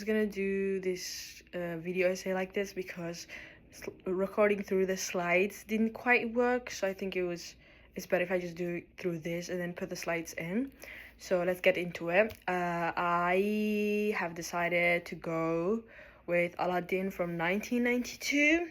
just gonna do this video essay like this because recording through the slides didn't quite work, so I think it's better if I just do it through this and then put the slides in. So let's get into it. I have decided to go with Aladdin from 1992.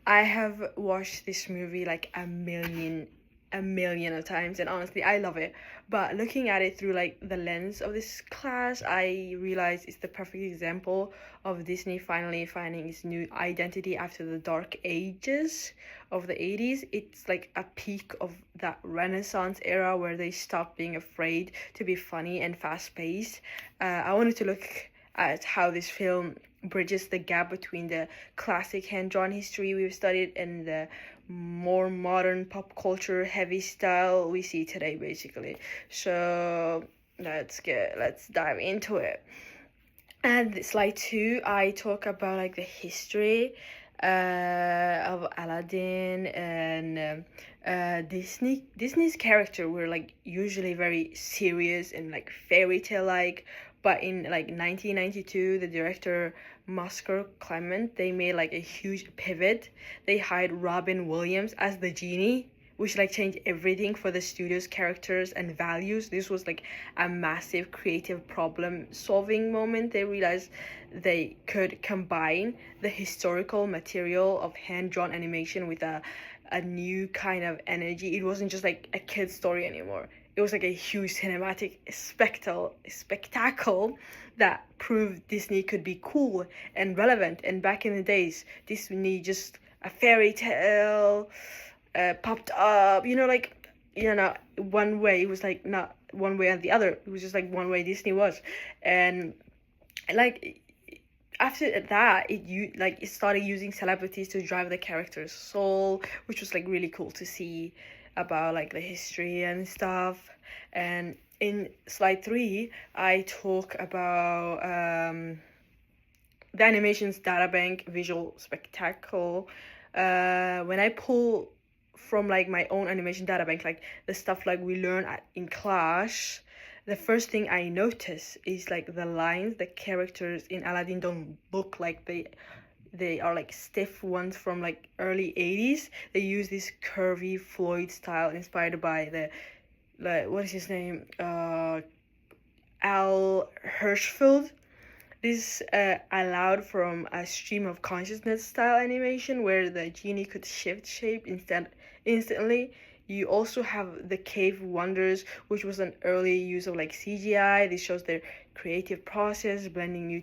I have watched this movie like a million of times, and honestly I love it, but looking at it through like the lens of this class, I realize it's the perfect example of Disney finally finding its new identity after the dark ages of the 80s. It's like a peak of that Renaissance era where they stopped being afraid to be funny and fast-paced. I wanted to look at how this film bridges the gap between the classic hand-drawn history we've studied and the more modern pop culture heavy style we see today, basically. So let's dive into it. And slide 2, I talk about like the history of Aladdin, and Disney's character were like usually very serious and like fairy tale like, but in like 1992 the director Muscar Clement, they made like a huge pivot. They hired Robin Williams as the genie, which like changed everything for the studio's characters and values. This was like a massive creative problem solving moment. They realized they could combine the historical material of hand-drawn animation with a new kind of energy. It wasn't just like a kid's story anymore. It was like a huge cinematic spectacle that proved Disney could be cool and relevant. And back in the days, Disney just a fairy tale popped up, one way. It was like not one way and the other. It was just like one way Disney was. And like after that, it started using celebrities to drive the character's soul, which was like really cool to see about like the history and stuff. And in slide 3, I talk about the animation's databank visual spectacle. When I pull from like my own animation databank, like the stuff like we learn in class, the first thing I notice is like the lines. The characters in Aladdin don't look like they are like stiff ones from like early 80s. They use this curvy Floyd style inspired by the what is his name, Al Hirschfeld. This allowed from a stream of consciousness style animation where the genie could shift shape instantly. You also have the Cave Wonders, which was an early use of like CGI. This shows their creative process, blending new